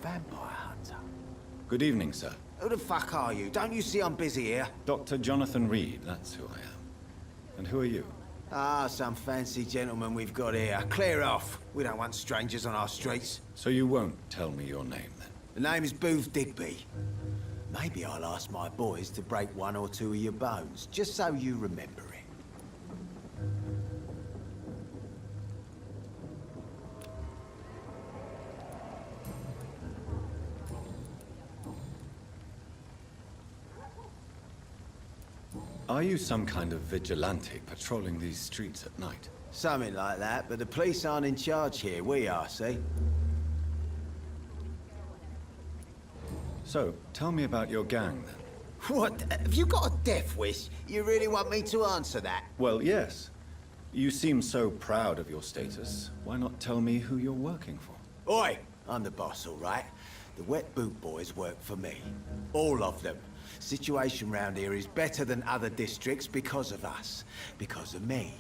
vampire hunter. Good evening, sir. Who the fuck are you? Don't you see I'm busy here? Dr. Jonathan Reid, that's who I am. And who are you? Ah, some fancy gentleman we've got here. Clear off. We don't want strangers on our streets. So you won't tell me your name, then? The name is Booth Digby. Maybe I'll ask my boys to break one or two of your bones, just so you remember it. Are you some kind of vigilante patrolling these streets at night? Something like that, but the police aren't in charge here. We are, see? So, tell me about your gang, then. What? Have you got a death wish? You really want me to answer that? Well, yes. You seem so proud of your status. Why not tell me who you're working for? Oi! I'm the boss, all right? The Wet Boot Boys work for me. All of them. Situation round here is better than other districts because of us. Because of me.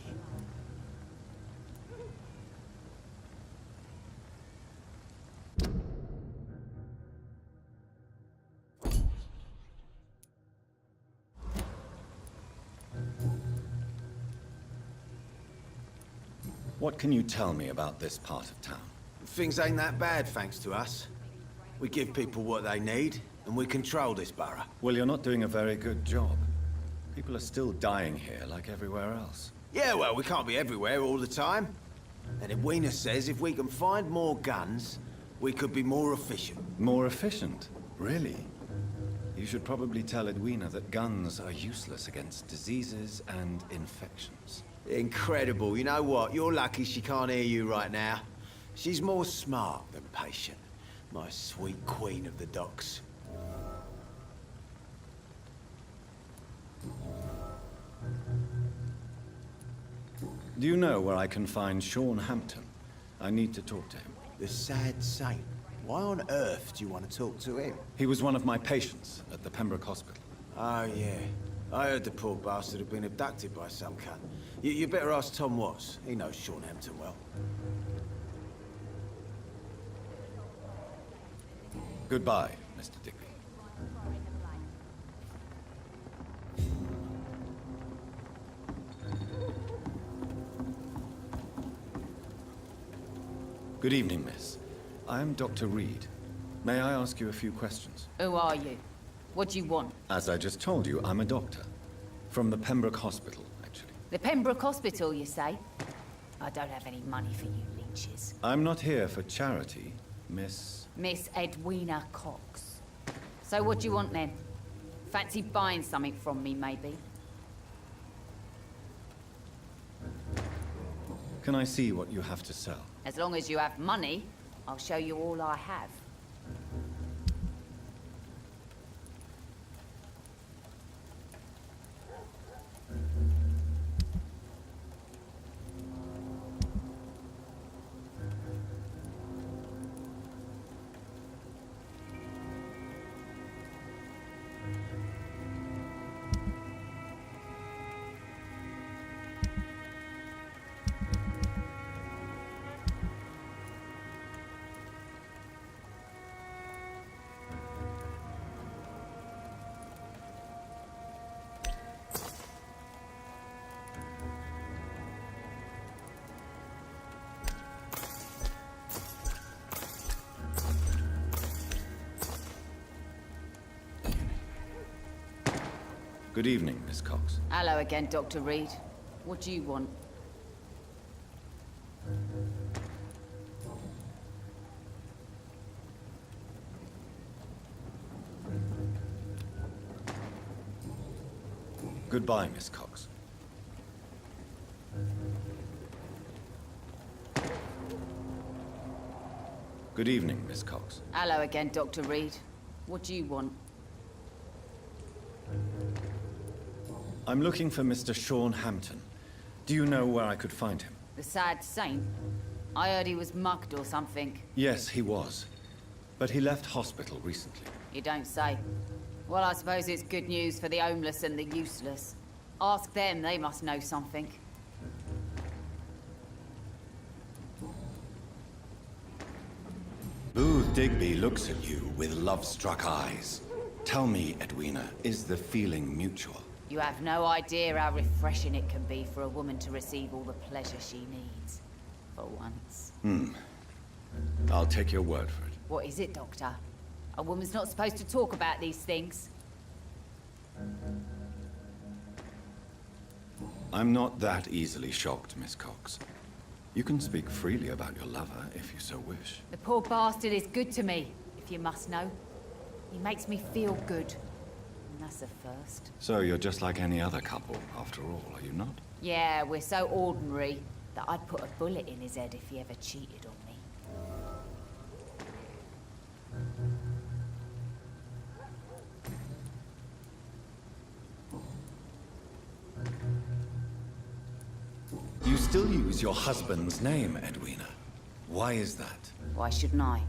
What can you tell me about this part of town? Things ain't that bad, thanks to us. We give people what they need, and we control this borough. Well, you're not doing a very good job. People are still dying here like everywhere else. Yeah, well, we can't be everywhere all the time. And Edwina says if we can find more guns, we could be more efficient. More efficient? Really? You should probably tell Edwina that guns are useless against diseases and infections. Incredible. You know what? You're lucky she can't hear you right now. She's more smart than patient. My sweet queen of the docks. Do you know where I can find Sean Hampton? I need to talk to him. The sad saint. Why on earth do you want to talk to him? He was one of my patients at the Pembroke Hospital. Oh, yeah. I heard the poor bastard had been abducted by some cunt. You better ask Tom Watts. He knows Sean Hampton well. Goodbye, Mr. Digby. Good evening, miss. I am Dr. Reid. May I ask you a few questions? Who are you? What do you want? As I just told you, I'm a doctor. From the Pembroke Hospital, actually. The Pembroke Hospital, you say? I don't have any money for you leeches. I'm not here for charity, Miss... Miss Edwina Cox. So what do you want then? Fancy buying something from me, maybe? Can I see what you have to sell? As long as you have money, I'll show you all I have. Good evening, Miss Cox. Hello again, Dr. Reid. What do you want? Goodbye, Miss Cox. Good evening, Miss Cox. Hello again, Dr. Reid. What do you want? I'm looking for Mr. Sean Hampton. Do you know where I could find him? The sad saint? I heard he was mugged or something. Yes, he was. But he left hospital recently. You don't say. Well, I suppose it's good news for the homeless and the useless. Ask them, they must know something. Booth Digby looks at you with love-struck eyes. Tell me, Edwina, is the feeling mutual? You have no idea how refreshing it can be for a woman to receive all the pleasure she needs. For once. I'll take your word for it. What is it, Doctor? A woman's not supposed to talk about these things. I'm not that easily shocked, Miss Cox. You can speak freely about your lover, if you so wish. The poor bastard is good to me, if you must know. He makes me feel good. And that's a first. So you're just like any other couple, after all, are you not? Yeah, we're so ordinary that I'd put a bullet in his head if he ever cheated on me. You still use your husband's name, Edwina. Why is that? Why shouldn't I?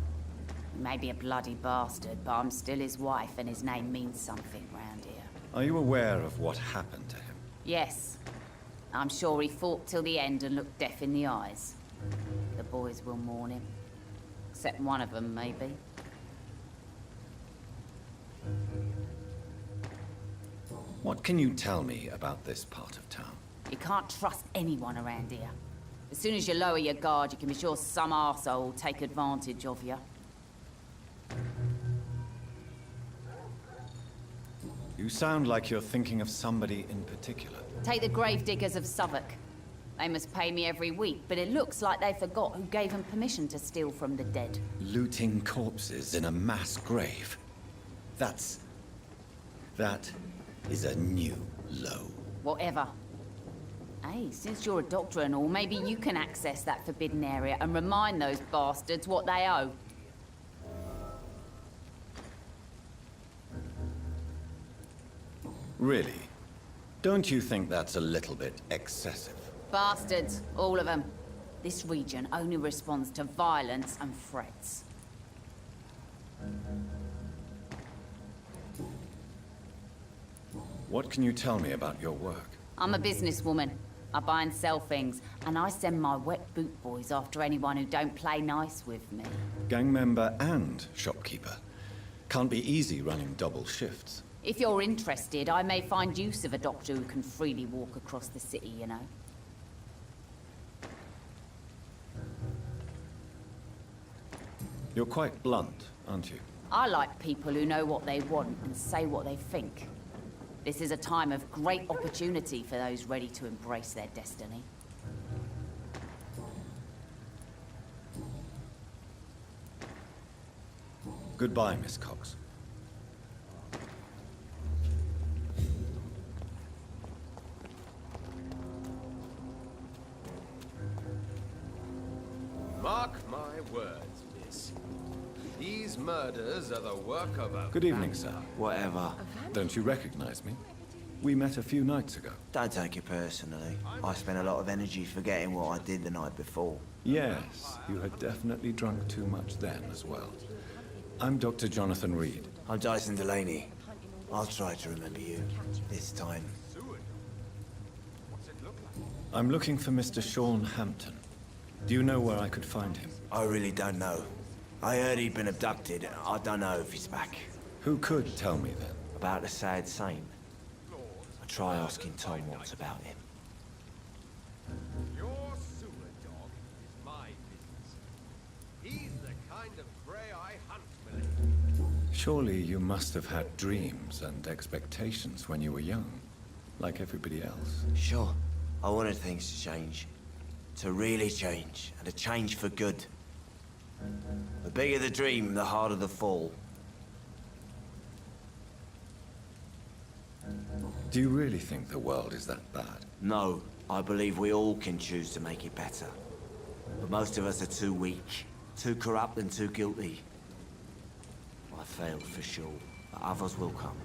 He may be a bloody bastard, but I'm still his wife and his name means something round here. Are you aware of what happened to him? Yes. I'm sure he fought till the end and looked death in the eyes. The boys will mourn him. Except one of them, maybe. What can you tell me about this part of town? You can't trust anyone around here. As soon as you lower your guard, you can be sure some arsehole will take advantage of you. You sound like you're thinking of somebody in particular. Take the gravediggers of Southwark. They must pay me every week, but it looks like they forgot who gave them permission to steal from the dead. Looting corpses in a mass grave. That is a new low. Whatever. Hey, since you're a doctor and all, maybe you can access that forbidden area and remind those bastards what they owe. Really? Don't you think that's a little bit excessive? Bastards, all of them. This region only responds to violence and threats. What can you tell me about your work? I'm a businesswoman. I buy and sell things, and I send my wet boot boys after anyone who don't play nice with me. Gang member and shopkeeper. Can't be easy running double shifts. If you're interested, I may find use of a doctor who can freely walk across the city, you know. You're quite blunt, aren't you? I like people who know what they want and say what they think. This is a time of great opportunity for those ready to embrace their destiny. Goodbye, Miss Cox. Mark my words, miss. These murders are the work of a... Good evening, sir. Whatever. Don't you recognize me? We met a few nights ago. Don't take it personally. I spent a lot of energy forgetting what I did the night before. Yes, you had definitely drunk too much then as well. I'm Dr. Jonathan Reid. I'm Dyson Delaney. I'll try to remember you. This time. I'm looking for Mr. Sean Hampton. Do you know where I could find him? I really don't know. I heard he'd been abducted. I don't know if he's back. Who could tell me then? About the sad same. I try asking Tom what's about him. Your sewer dog is my business. He's the kind of prey I hunt, Millie. Surely you must have had dreams and expectations when you were young, like everybody else. Sure. I wanted things to change. To really change, and to change for good. The bigger the dream, the harder the fall. Do you really think the world is that bad? No, I believe we all can choose to make it better. But most of us are too weak, too corrupt and too guilty. I failed for sure, but others will come.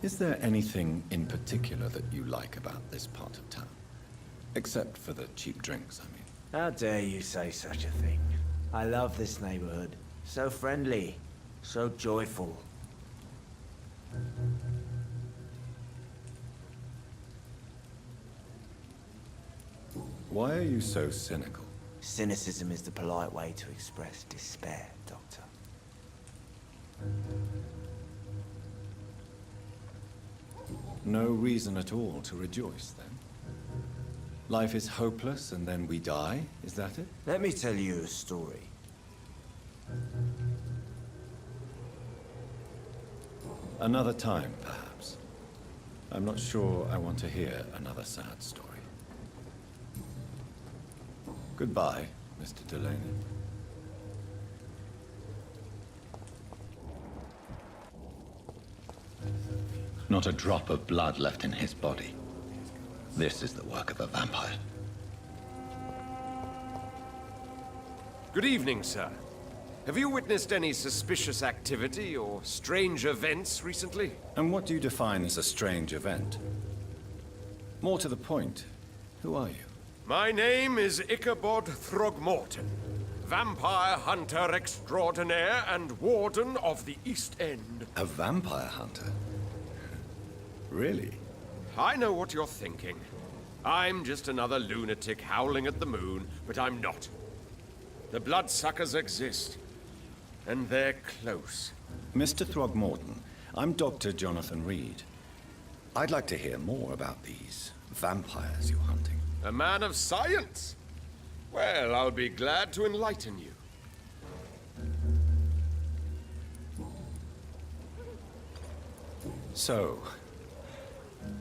Is there anything in particular that you like about this part of town? Except for the cheap drinks, I mean. How dare you say such a thing? I love this neighborhood. So friendly, so joyful. Why are you so cynical? Cynicism is the polite way to express despair, Doctor. No reason at all to rejoice, then? Life is hopeless, and then we die? Is that it? Let me tell you a story. Another time, perhaps. I'm not sure I want to hear another sad story. Goodbye, Mr. Delaney. Not a drop of blood left in his body. This is the work of a vampire. Good evening, sir. Have you witnessed any suspicious activity or strange events recently? And what do you define as a strange event? More to the point, who are you? My name is Ichabod Throgmorton, vampire hunter extraordinaire and warden of the East End. A vampire hunter? Really? I know what you're thinking. I'm just another lunatic howling at the moon, but I'm not. The bloodsuckers exist, and they're close. Mr. Throgmorton, I'm Dr. Jonathan Reid. I'd like to hear more about these vampires you're hunting. A man of science? Well, I'll be glad to enlighten you. So,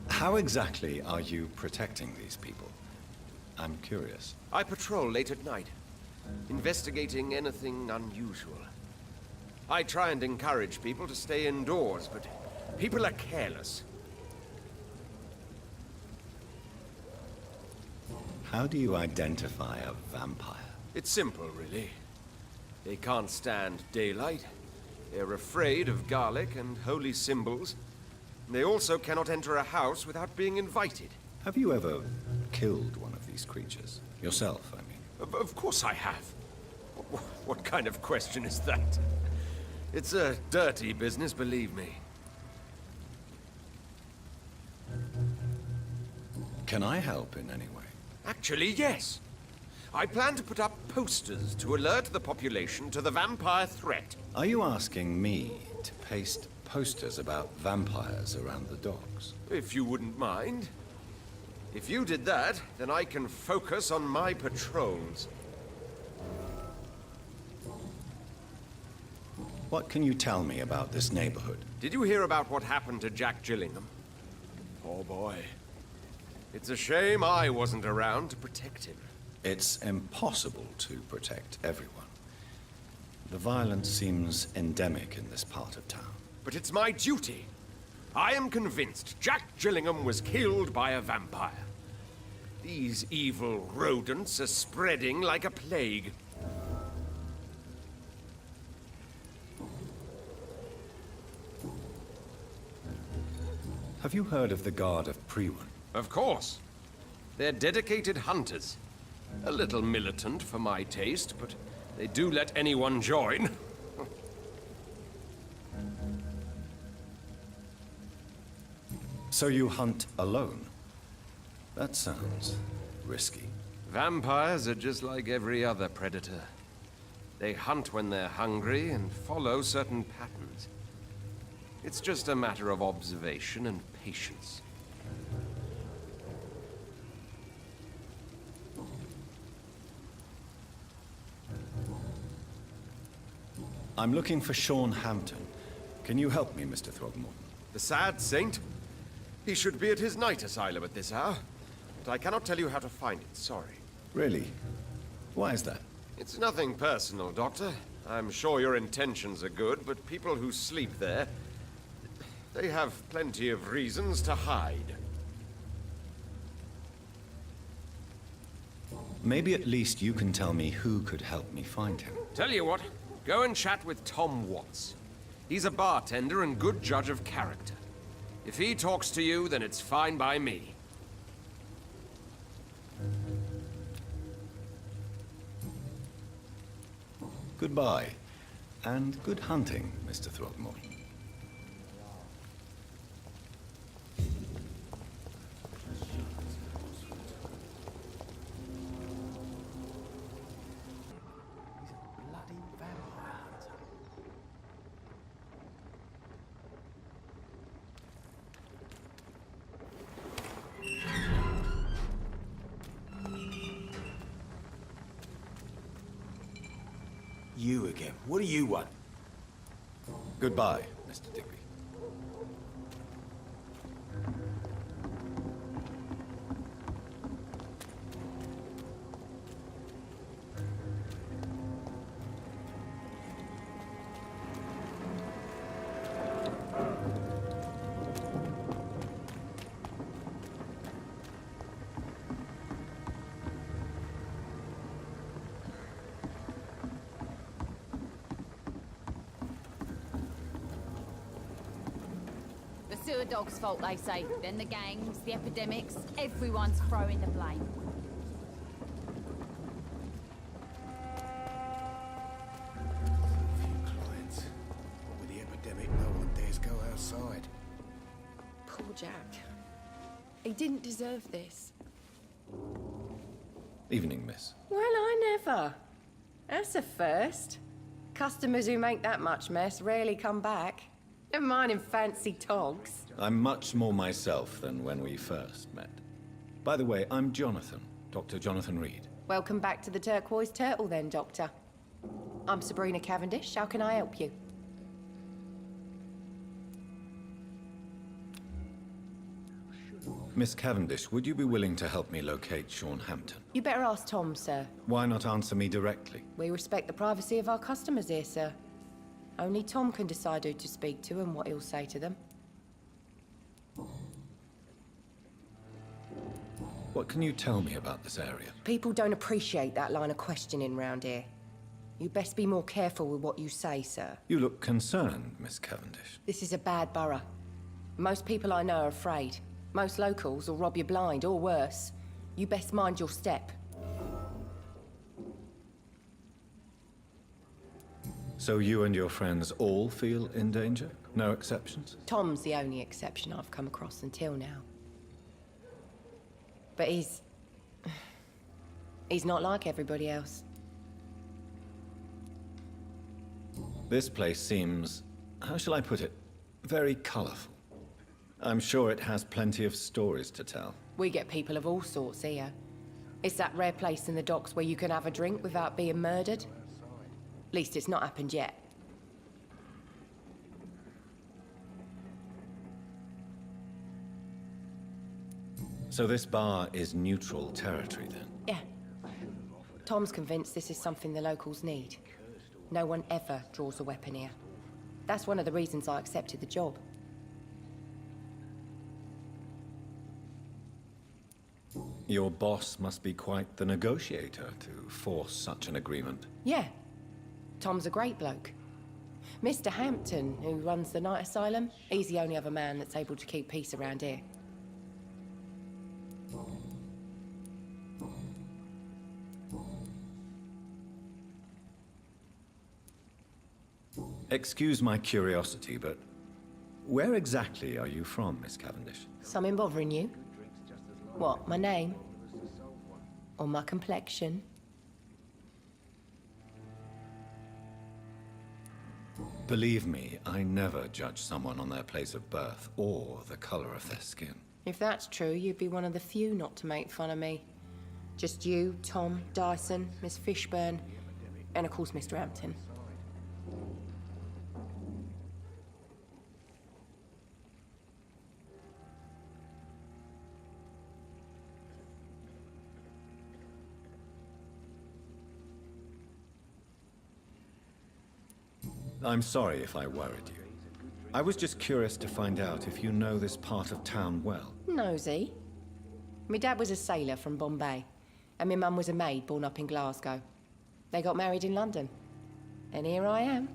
how exactly are you protecting these people? I'm curious. I patrol late at night, investigating anything unusual. I try and encourage people to stay indoors, but people are careless. How do you identify a vampire? It's simple, really. They can't stand daylight. They're afraid of garlic and holy symbols. They also cannot enter a house without being invited. Have you ever killed one of these creatures? Yourself, I mean. Of course I have. What kind of question is that? It's a dirty business, believe me. Can I help in any way? Actually, yes. I plan to put up posters to alert the population to the vampire threat. Are you asking me to paste posters about vampires around the docks? If you wouldn't mind. If you did that, then I can focus on my patrols. What can you tell me about this neighborhood? Did you hear about what happened to Jack Gillingham? Poor boy. It's a shame I wasn't around to protect him. It's impossible to protect everyone. The violence seems endemic in this part of town. But it's my duty. I am convinced Jack Gillingham was killed by a vampire. These evil rodents are spreading like a plague. Have you heard of the Guard of Priwen? Of course. They're dedicated hunters. A little militant for my taste, but they do let anyone join. So you hunt alone? That sounds risky. Vampires are just like every other predator. They hunt when they're hungry and follow certain patterns. It's just a matter of observation and patience. I'm looking for Sean Hampton. Can you help me, Mr. Throgmorton? The sad saint? He should be at his night asylum at this hour. But I cannot tell you how to find it, sorry. Really? Why is that? It's nothing personal, Doctor. I'm sure your intentions are good, but people who sleep there, they have plenty of reasons to hide. Maybe at least you can tell me who could help me find him. Tell you what, go and chat with Tom Watts. He's a bartender and good judge of character. If he talks to you, then it's fine by me. Goodbye, and good hunting, Mr. Throgmorton. You again. What do you want? Goodbye, Mr. Digby. The sewer dog's fault, they say. Then the gangs, the epidemics, everyone's throwing the blame. Clients. With the epidemic, no one dares go outside. Poor Jack. He didn't deserve this. Evening, miss. Well, I never. That's a first. Customers who make that much mess rarely come back. Never mind in fancy togs. I'm much more myself than when we first met. By the way, I'm Jonathan, Dr. Jonathan Reid. Welcome back to the Turquoise Turtle then, Doctor. I'm Sabrina Cavendish. How can I help you? Miss Cavendish, would you be willing to help me locate Sean Hampton? You better ask Tom, sir. Why not answer me directly? We respect the privacy of our customers here, sir. Only Tom can decide who to speak to and what he'll say to them. What can you tell me about this area? People don't appreciate that line of questioning round here. You best be more careful with what you say, sir. You look concerned, Miss Cavendish. This is a bad borough. Most people I know are afraid. Most locals will rob you blind, or worse. You best mind your step. So you and your friends all feel in danger? No exceptions? Tom's the only exception I've come across until now. But he's not like everybody else. This place seems, how shall I put it, very colorful. I'm sure it has plenty of stories to tell. We get people of all sorts here. It's that rare place in the docks where you can have a drink without being murdered. At least it's not happened yet. So this bar is neutral territory then? Yeah. Tom's convinced this is something the locals need. No one ever draws a weapon here. That's one of the reasons I accepted the job. Your boss must be quite the negotiator to force such an agreement. Yeah. Tom's a great bloke. Mr. Hampton, who runs the night asylum, he's the only other man that's able to keep peace around here. Excuse my curiosity, but where exactly are you from, Miss Cavendish? Something bothering you? What, my name? Or my complexion? Believe me, I never judge someone on their place of birth or the color of their skin. If that's true, you'd be one of the few not to make fun of me. Just you, Tom, Dyson, Miss Fishburne, and of course Mr. Hampton. I'm sorry if I worried you. I was just curious to find out if you know this part of town well. Nosy. My dad was a sailor from Bombay, and my mum was a maid born up in Glasgow. They got married in London, and here I am.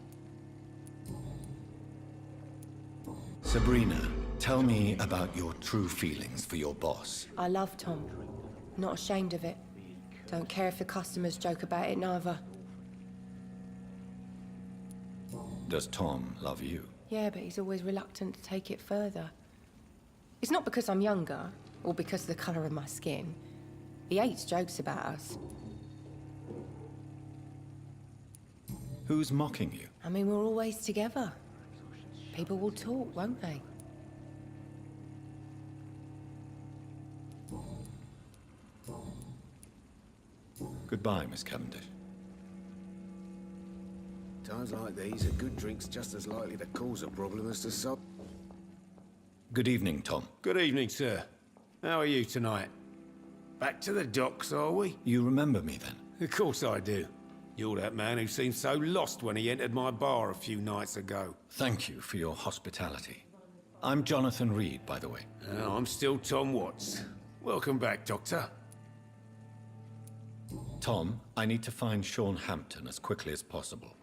Sabrina, tell me about your true feelings for your boss. I love Tom. Not ashamed of it. Don't care if the customers joke about it, neither. Does Tom love you? Yeah, but he's always reluctant to take it further. It's not because I'm younger, or because of the colour of my skin. He hates jokes about us. Who's mocking you? I mean, we're always together. People will talk, won't they? Goodbye, Miss Cavendish. Times like these, a good drink's just as likely to cause a problem as to solve. Good evening, Tom. Good evening, sir. How are you tonight? Back to the docks, are we? You remember me then? Of course I do. You're that man who seemed so lost when he entered my bar a few nights ago. Thank you for your hospitality. I'm Jonathan Reid, by the way. I'm still Tom Watts. Welcome back, Doctor. Tom, I need to find Sean Hampton as quickly as possible.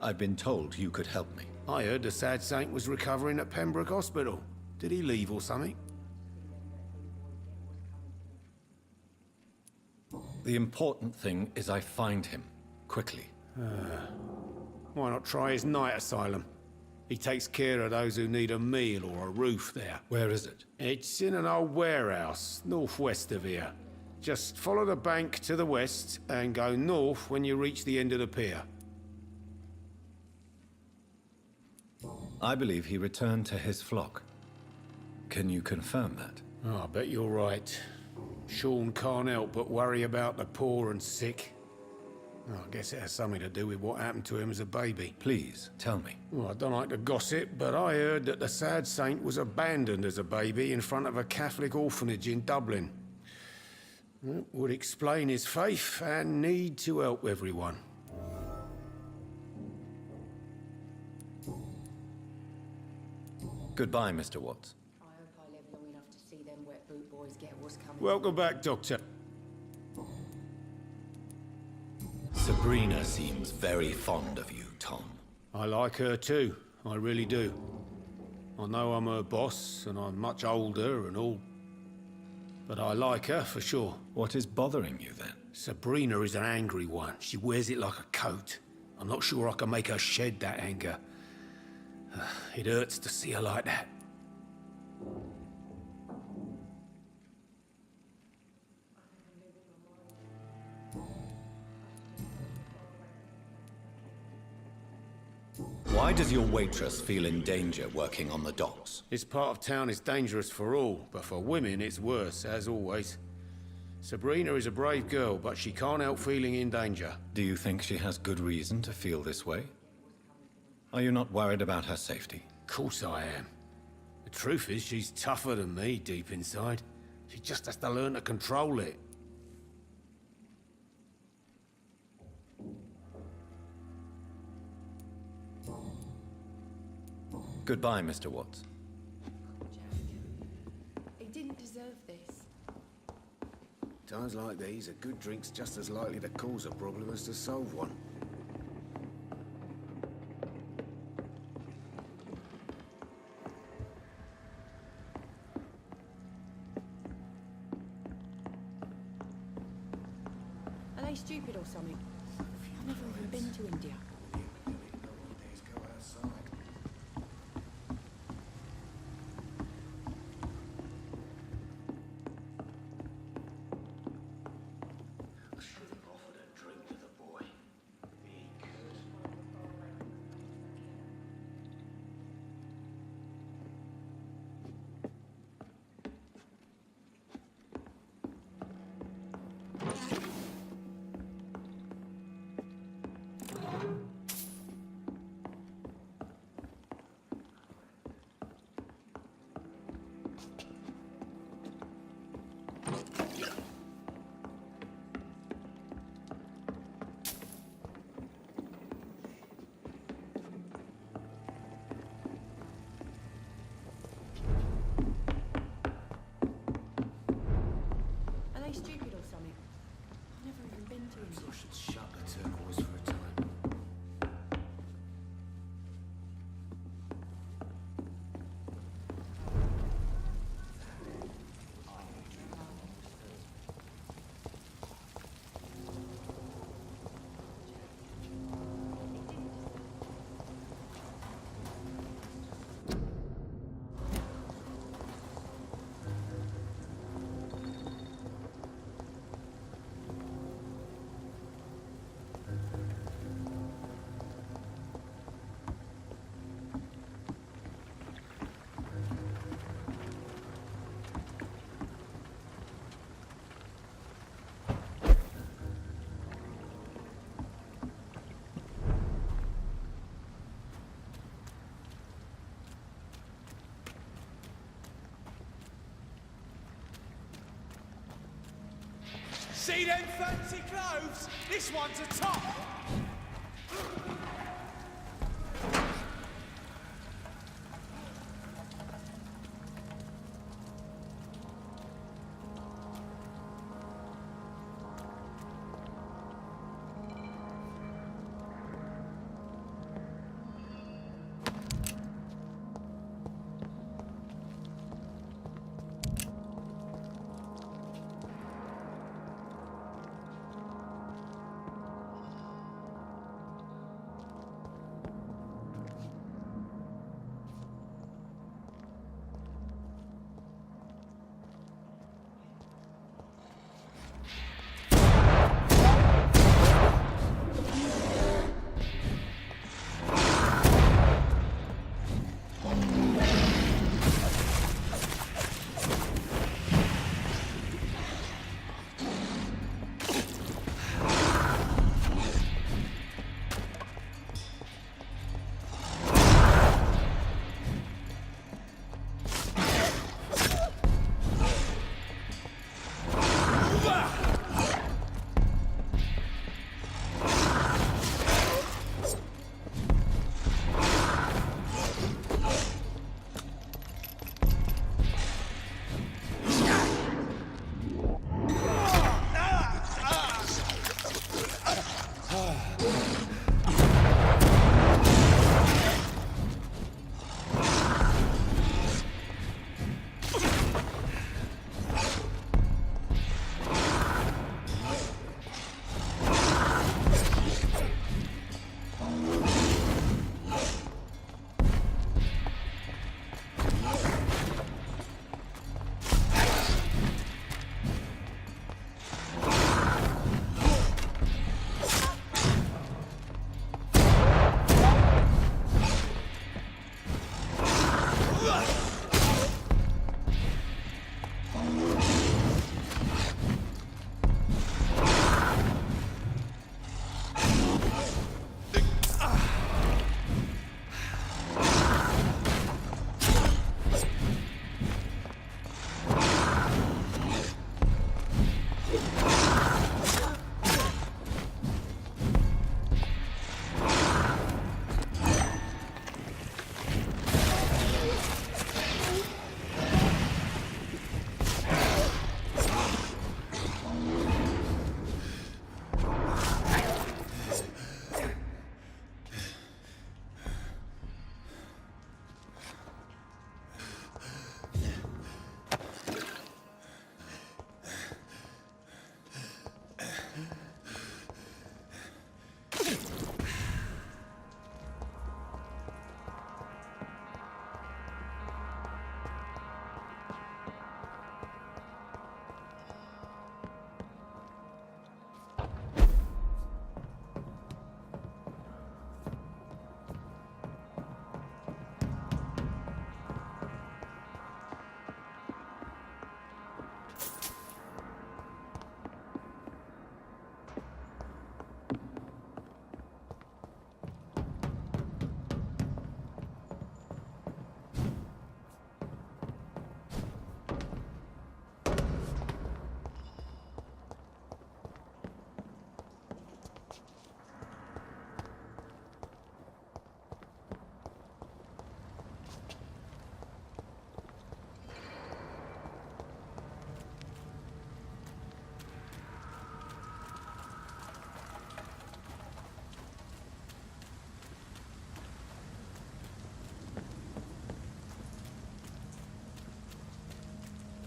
I've been told you could help me. I heard the sad saint was recovering at Pembroke Hospital. Did he leave or something? The important thing is I find him, quickly. Why not try his night asylum? He takes care of those who need a meal or a roof there. Where is it? It's in an old warehouse, northwest of here. Just follow the bank to the west and go north when you reach the end of the pier. I believe he returned to his flock. Can you confirm that? Oh, I bet you're right. Sean can't help but worry about the poor and sick. Oh, I guess it has something to do with what happened to him as a baby. Please, tell me. Well, I don't like to gossip, but I heard that the sad saint was abandoned as a baby in front of a Catholic orphanage in Dublin. It would explain his faith and need to help everyone. Goodbye, Mr. Watts. I hope I live long enough to see them wet boot boys get what's coming. Welcome back, Doctor. Sabrina seems very fond of you, Tom. I like her too, I really do. I know I'm her boss, and I'm much older and all, but I like her for sure. What is bothering you then? Sabrina is an angry one. She wears it like a coat. I'm not sure I can make her shed that anger. It hurts to see her like that. Why does your waitress feel in danger working on the docks? This part of town is dangerous for all, but for women it's worse, as always. Sabrina is a brave girl, but she can't help feeling in danger. Do you think she has good reason to feel this way? Are you not worried about her safety? Of course I am. The truth is, she's tougher than me deep inside. She just has to learn to control it. Goodbye, Mr. Watts. He didn't deserve this. Times like these, a good drink's just as likely to cause a problem as to solve one. Are they stupid or something? I've never even been to India. Stupid or something? I've never even been to India. I should shut the turquoise for a time. See them fancy clothes? This one's a top.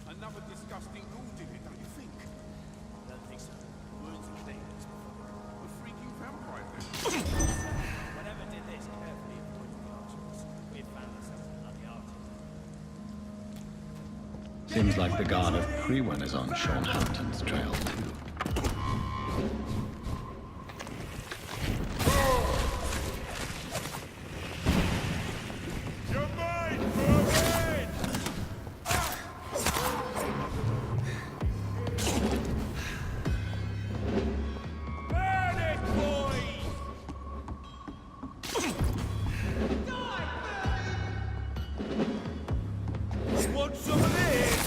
Another disgusting wound in it, don't you think? I don't think so. Wounds are clean. A freaking vampire then. Whenever did this, carefully avoided the archers. We had found ourselves in bloody archers. Seems like the guard of Crewen is on Sean Hampton's trail, too. Want some of this?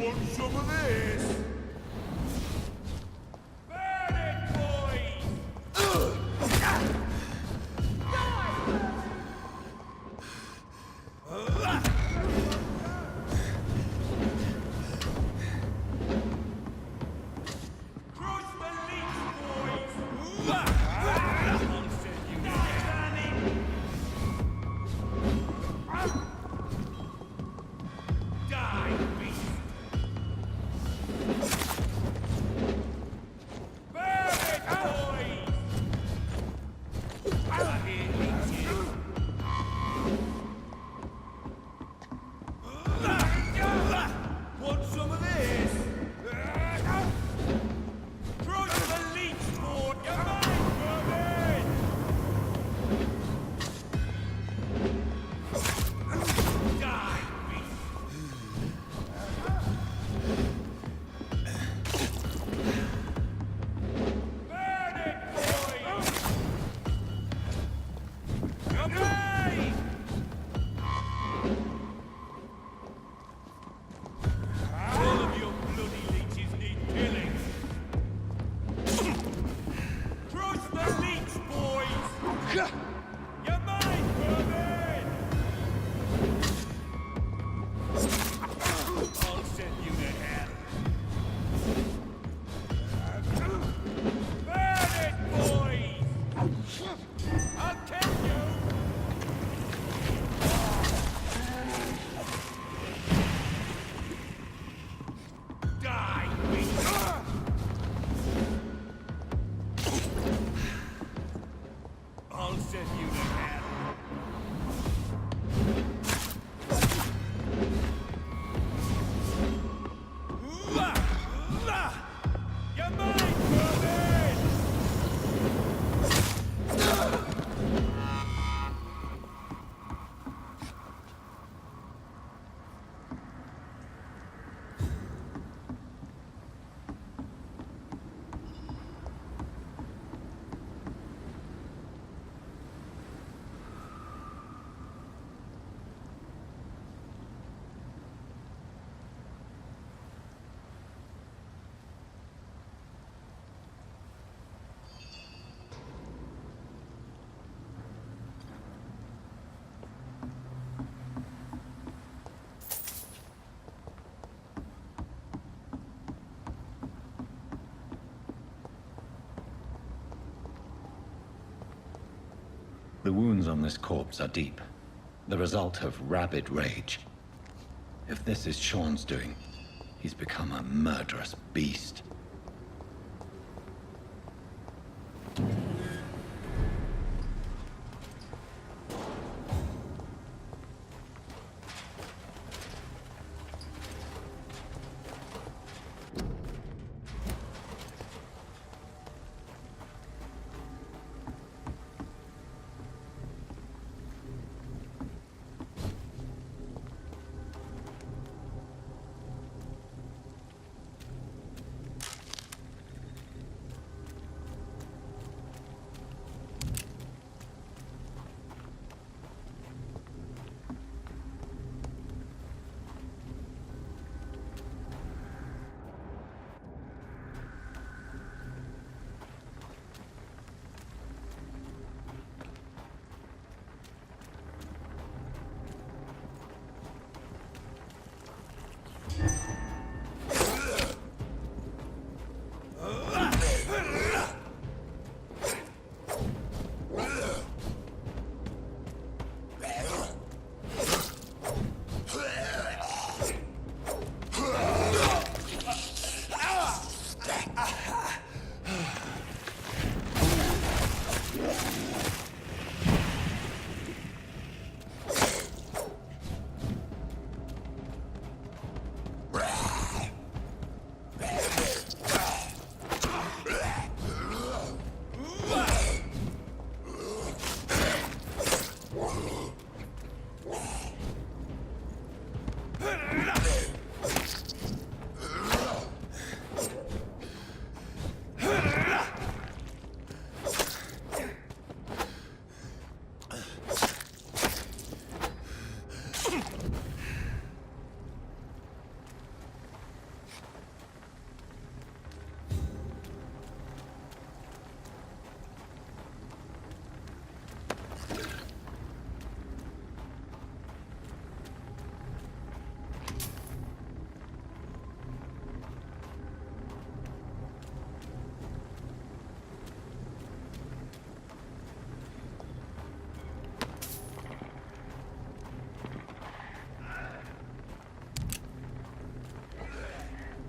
Want some of this? Burn it, boys! Crush the leech, boys! I'll send you die, beast! Burn it, boys! I hear leeches. Want some of this? Crush the leech, Lord! Come on, Mervyn! Die, beast! Burn it, boys! Come on! All of your bloody leeches need killing. Crush the leech, boys! You're mine, Mervyn! I'll send you to hell. Burn it, boys! I'll kill you! Die, beast! I'll send you to hell. You're mine, Mervyn! The wounds on this corpse are deep, the result of rabid rage. If this is Sean's doing, he's become a murderous beast.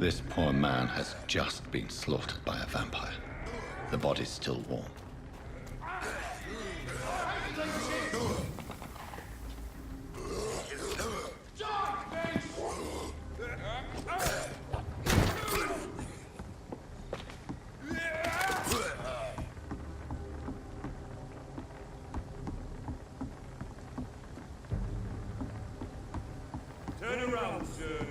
This poor man has just been slaughtered by a vampire. The body's still warm. Turn around, sir.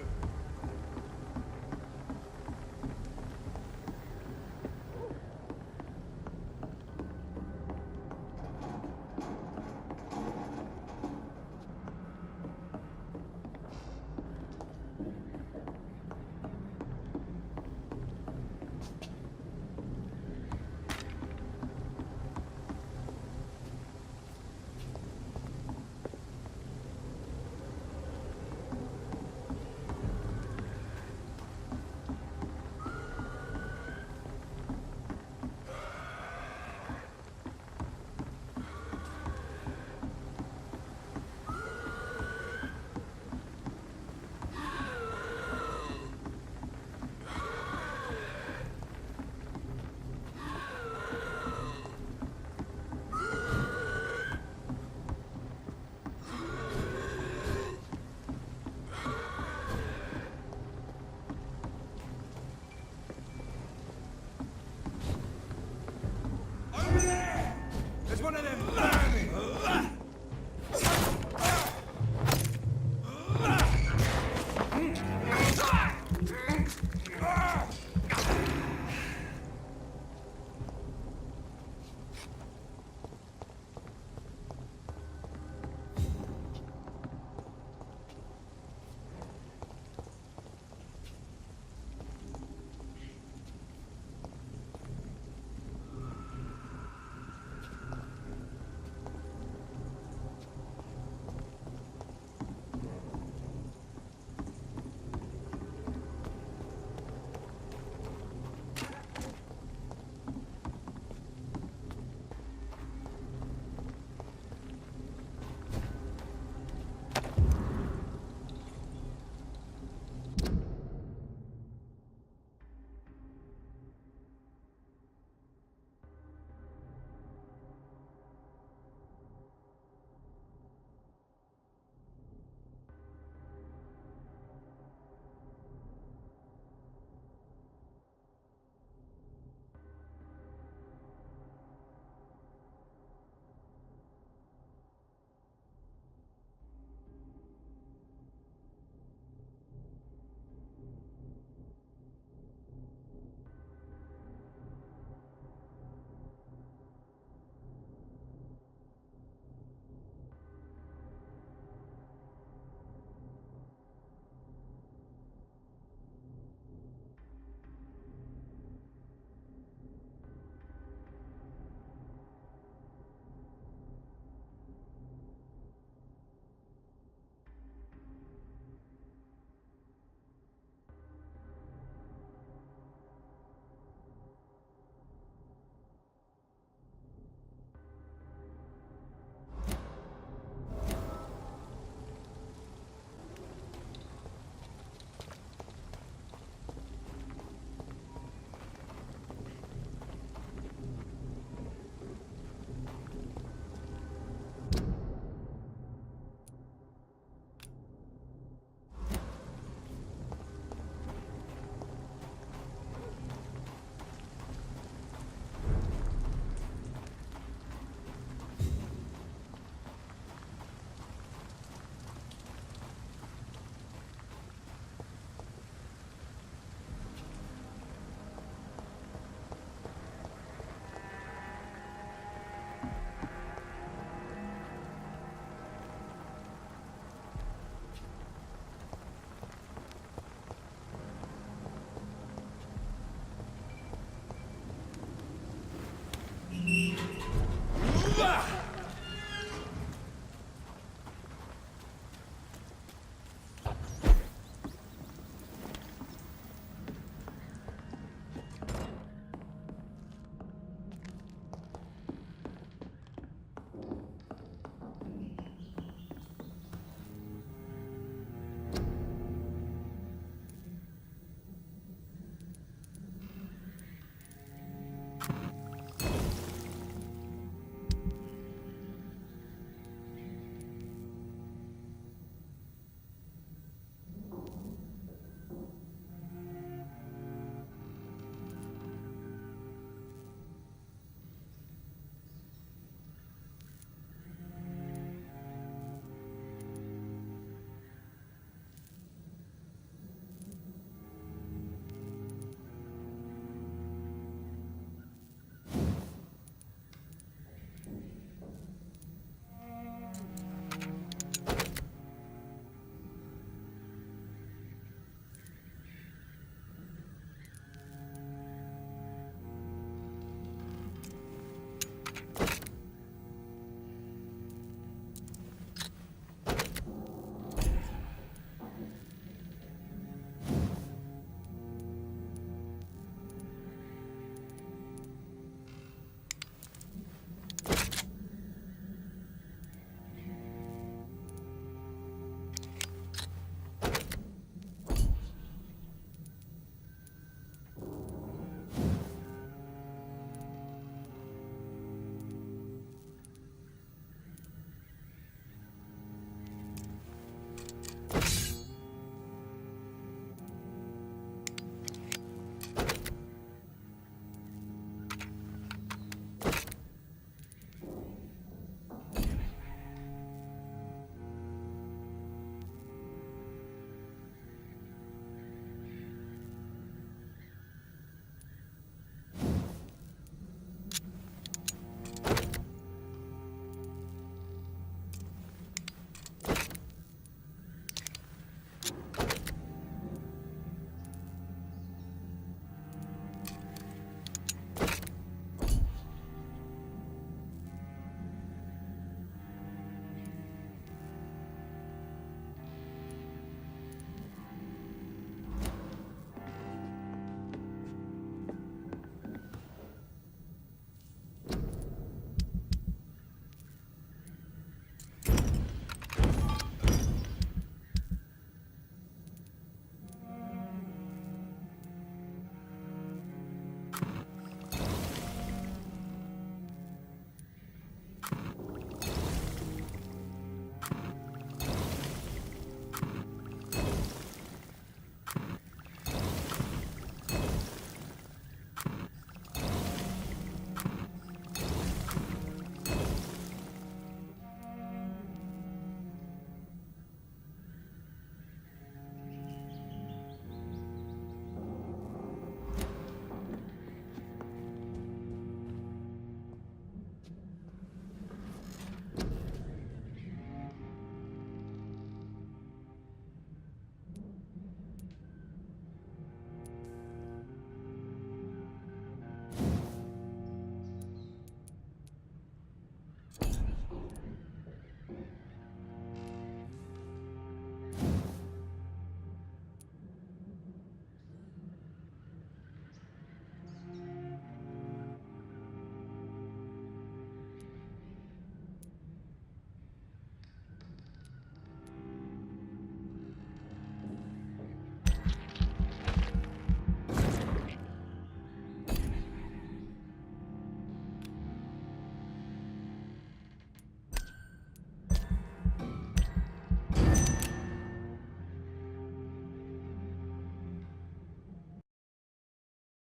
There's one of them vermin!